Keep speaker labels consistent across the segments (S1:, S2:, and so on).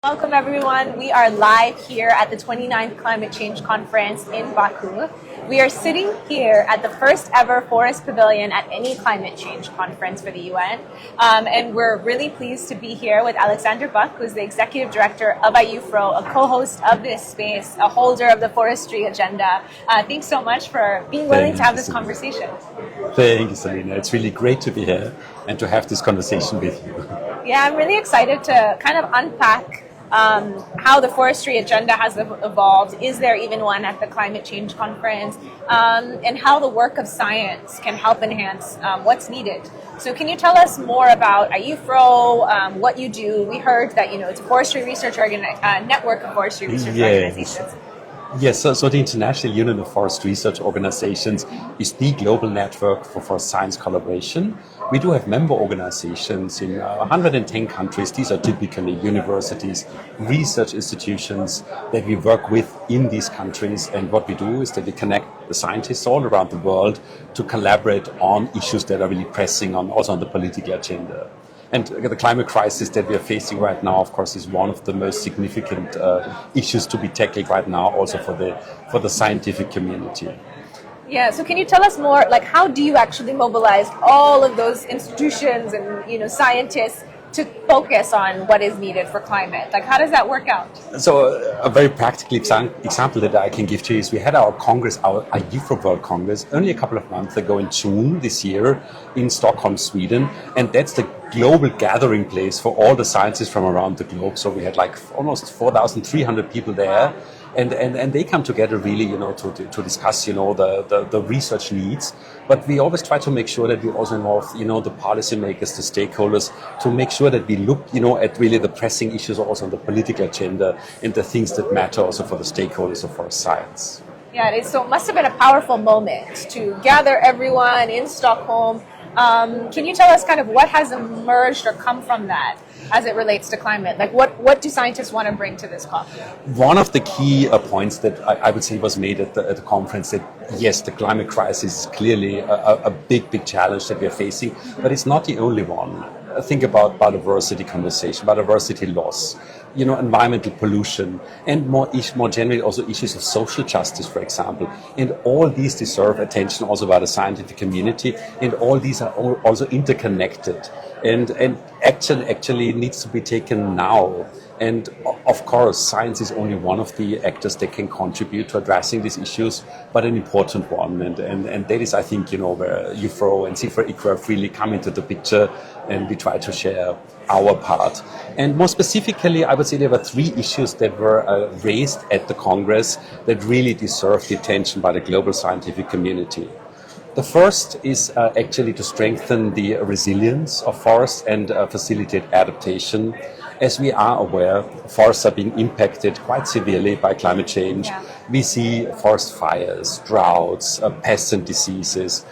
S1: Welcome everyone. We are live here at the 29th Climate Change Conference in Baku. We are sitting here at the first ever forest pavilion at any climate change conference for the UN. And we're really pleased to be here with Alexander Buck, who's the Executive Director of IUFRO, a co-host of this space, a holder of the forestry agenda. Thanks so much for being willing to have this conversation.
S2: Thank you, Selena. It's really great to be here and to have this conversation with you.
S1: Yeah, I'm really excited to kind of unpack how the forestry agenda has evolved. Is there even one at the climate change conference? And how the work of science can help enhance what's needed. So can you tell us more about IUFRO, what you do? We heard that it's a forestry research network of forestry research organizations.
S2: Yes, so the International Union of Forest Research Organizations is the global network for science collaboration. We do have member organizations in 110 countries. These are typically universities, research institutions that we work with in these countries. And what we do is that we connect the scientists all around the world to collaborate on issues that are really pressing also on the political agenda. And the climate crisis that we are facing right now, of course, is one of the most significant issues to be tackled right now, also for the scientific community.
S1: Yeah, so can you tell us more, like how do you actually mobilize all of those institutions and scientists to focus on what is needed for climate? Like how does that work out?
S2: So a very practical example that I can give to you is we had our Congress, our IUFRO World Congress, only a couple of months ago in June this year in Stockholm, Sweden. And that's the global gathering place for all the scientists from around the globe. So we had like almost 4,300 people there. And they come together really, to discuss, the research needs. But we always try to make sure that we also involve, the policymakers, the stakeholders, to make sure that we look, at really the pressing issues also on the political agenda and the things that matter also for the stakeholders of our science.
S1: Yeah, so it must have been a powerful moment to gather everyone in Stockholm. Can you tell us kind of what has emerged or come from that as it relates to climate? Like what do scientists want to bring to this COP?
S2: One of the key points that I would say was made at the conference that yes, the climate crisis is clearly a big challenge that we are facing, but it's not the only one. Think about biodiversity conversation, biodiversity loss, environmental pollution, and more generally also issues of social justice, for example. And all these deserve attention also by the scientific community, and all these are also interconnected. And action actually needs to be taken now. And of course, science is only one of the actors that can contribute to addressing these issues, but an important one. And that is, I think, where IUFRO and IUFRO really come into the picture, and we try to share our part. And more specifically, I would say there were three issues that were raised at the Congress that really deserve the attention by the global scientific community. The first is actually to strengthen the resilience of forests and facilitate adaptation. As we are aware, forests are being impacted quite severely by climate change. Yeah. We see forest fires, droughts, pests and diseases,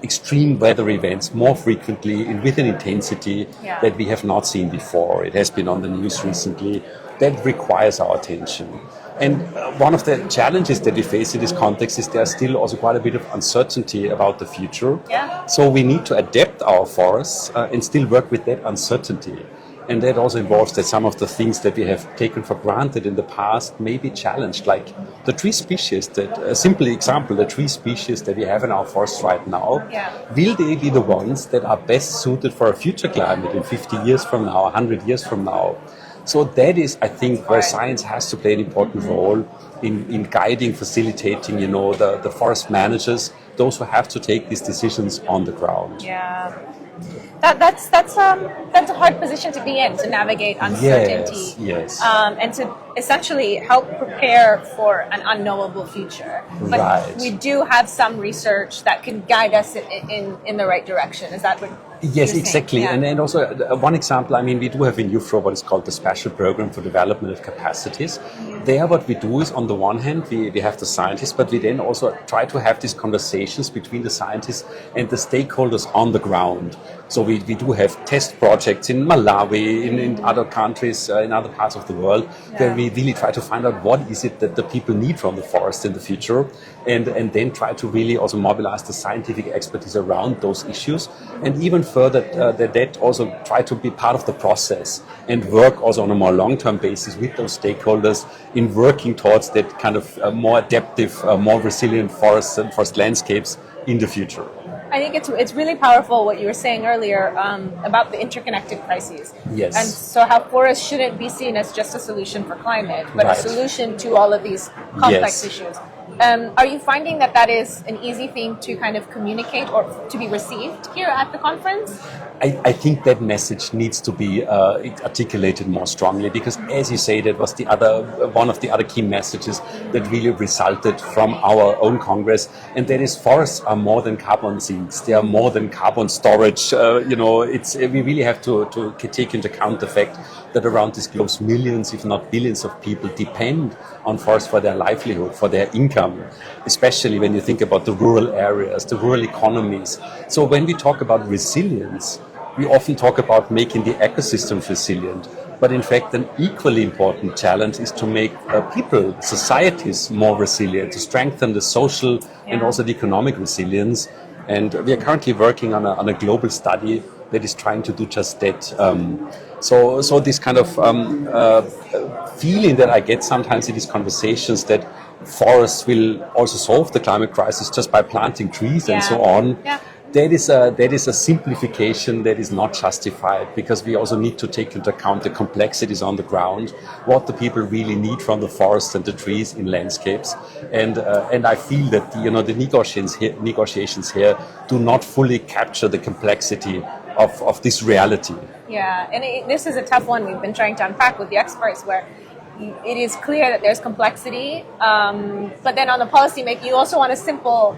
S2: extreme weather events more frequently and with an intensity that we have not seen before. It has been on the news recently. That requires our attention. And one of the challenges that we face in this context is there's still also quite a bit of uncertainty about the future. Yeah. So we need to adapt our forests and still work with that uncertainty. And that also involves that some of the things that we have taken for granted in the past may be challenged, like the tree species a simple example, the tree species that we have in our forests right now, will they be the ones that are best suited for a future climate in 50 years from now, 100 years from now? So that is, I think, where science has to play an important role in guiding, facilitating, the forest managers, those who have to take these decisions on the ground.
S1: Yeah. That's a hard position to be in, to navigate uncertainty.
S2: Yes.
S1: And to essentially help prepare for an unknowable future. But
S2: right.
S1: We do have some research that can guide us in the right direction. Is that what?
S2: Yes, exactly. Yeah. And also one example, we do have in IUFRO what is called the Special Program for Development of Capacities. Mm-hmm. There what we do is, on the one hand, we have the scientists, but we then also try to have these conversations between the scientists and the stakeholders on the ground. So we do have test projects in Malawi, in other countries, in other parts of the world, where we really try to find out what is it that the people need from the forest in the future, and then try to really also mobilize the scientific expertise around those issues, and even further that also try to be part of the process and work also on a more long-term basis with those stakeholders in working towards that kind of more adaptive, more resilient forests and forest landscapes in the future.
S1: I think it's really powerful what you were saying earlier about the interconnected crises.
S2: Yes.
S1: And so how forests shouldn't be seen as just a solution for climate, but
S2: Right.
S1: a solution to all of these complex
S2: Yes.
S1: issues. Are you finding that that is an easy thing to kind of communicate or to be received here at the conference?
S2: I think that message needs to be articulated more strongly, because, as you say, that was one of the other key messages that really resulted from our own Congress, and that is forests are more than carbon sinks. They are more than carbon storage. We really have to take into account the fact that around this globe, millions, if not billions, of people depend on forests for their livelihood, for their income, especially when you think about the rural areas, the rural economies. So when we talk about resilience, we often talk about making the ecosystems resilient. But in fact, an equally important challenge is to make people, societies more resilient, to strengthen the social and also the economic resilience. And we are currently working on a global study that is trying to do just that. So this kind of feeling that I get sometimes in these conversations that forests will also solve the climate crisis just by planting trees and so on.
S1: Yeah.
S2: That is a simplification that is not justified, because we also need to take into account the complexities on the ground, what the people really need from the forests and the trees in landscapes, and I feel that the negotiations here do not fully capture the complexity of this reality.
S1: Yeah, and this is a tough one we've been trying to unpack with the experts, where it is clear that there's complexity, but then on the policy making, you also want a simple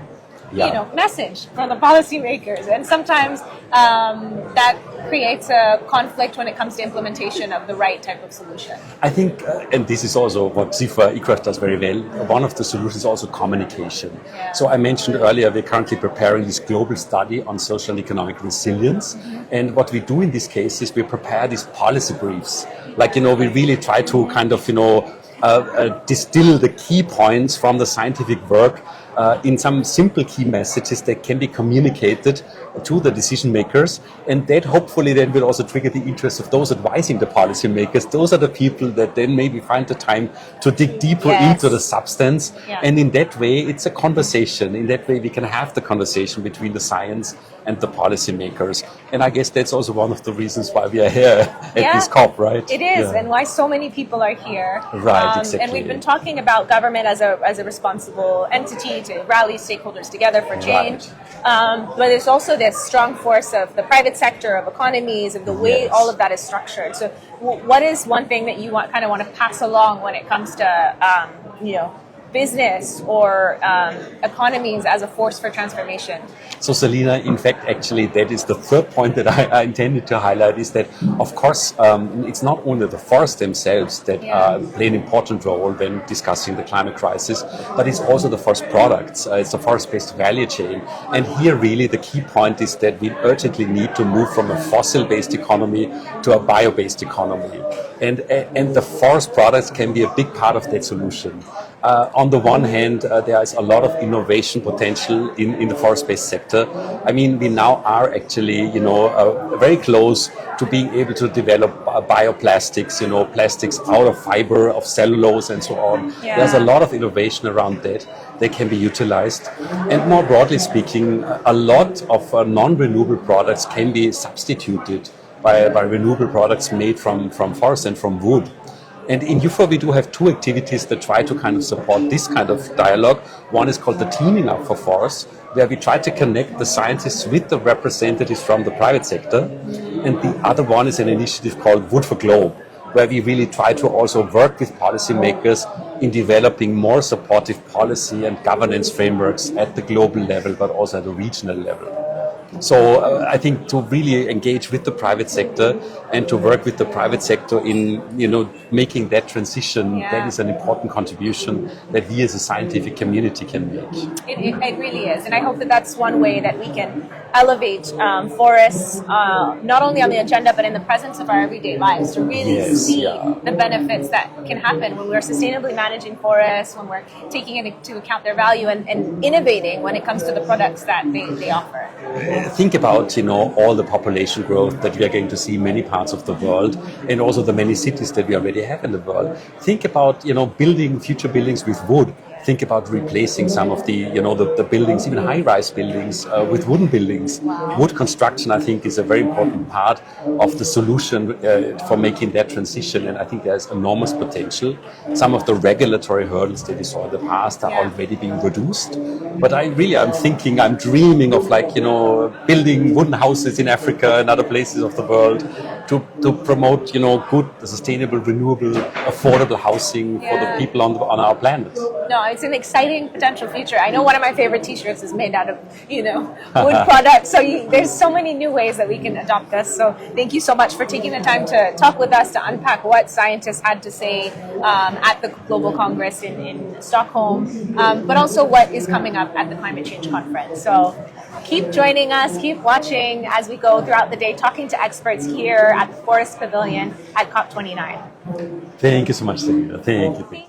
S1: message from the policymakers, and sometimes that creates a conflict when it comes to implementation of the right type of solution.
S2: I think, and this is also what IUFRO does very well, one of the solutions is also communication.
S1: Yeah.
S2: So I mentioned earlier, we're currently preparing this global study on social and economic resilience. And what we do in this case is we prepare these policy briefs. We really try to kind of, distill the key points from the scientific work in some simple key messages that can be communicated to the decision makers, and that hopefully then will also trigger the interest of those advising the policymakers. Those are the people that then maybe find the time to dig deeper into the substance, and in that way it's a conversation. In that way we can have the conversation between the science and the policymakers, and I guess that's also one of the reasons why we are here at this COP, right?
S1: It is, and why so many people are here.
S2: Right, exactly.
S1: And we've been talking about government as a responsible entity to rally stakeholders together for change. Right. But there's also this strong force of the private sector, of economies, of the way all of that is structured. So what is one thing that you want to pass along when it comes to business or economies as a force for transformation?
S2: So Selina, in fact, actually, that is the third point that I intended to highlight, is that, of course, it's not only the forests themselves that play an important role when discussing the climate crisis, but it's also the forest products. It's the forest-based value chain. And here, really, the key point is that we urgently need to move from a fossil-based economy to a bio-based economy. And the forest products can be a big part of that solution. On the one hand, there is a lot of innovation potential in the forest-based sector. I mean, we now are actually, very close to being able to develop bioplastics, plastics out of fiber, of cellulose, and so on.
S1: Yeah.
S2: There's a lot of innovation around that can be utilized. And more broadly speaking, a lot of non-renewable products can be substituted by renewable products made from forest and from wood. And in IUFRO, we do have two activities that try to kind of support this kind of dialogue. One is called the Teaming Up for Forests, where we try to connect the scientists with the representatives from the private sector. And the other one is an initiative called Wood for Globe, where we really try to also work with policymakers in developing more supportive policy and governance frameworks at the global level, but also at the regional level. So I think to really engage with the private sector and to work with the private sector in making that transition, that is an important contribution that we as a scientific community can make.
S1: It really is, and I hope that that's one way that we can elevate forests not only on the agenda but in the presence of our everyday lives to really see the benefits that can happen when we're sustainably managing forests, when we're taking into account their value and innovating when it comes to the products that they offer.
S2: Think about all the population growth that we are going to see in many parts of the world, and also the many cities that we already have in the world. Think about building future buildings with wood. Think about replacing some of the buildings, even high-rise buildings, with wooden buildings.
S1: Wow.
S2: Wood construction, I think, is a very important part of the solution for making that transition, and I think there's enormous potential. Some of the regulatory hurdles that we saw in the past are already being reduced, but I'm dreaming of building wooden houses in Africa and other places of the world to promote good, sustainable, renewable, affordable housing for the people on our planet.
S1: No, it's an exciting potential future. I know one of my favorite T-shirts is made out of, wood products. So there's so many new ways that we can adopt this. So thank you so much for taking the time to talk with us, to unpack what scientists had to say at the Global Congress in Stockholm, but also what is coming up at the Climate Change Conference. So keep joining us, keep watching as we go throughout the day, talking to experts here at the Forest Pavilion at COP29.
S2: Thank you so much, Selina. Thank you.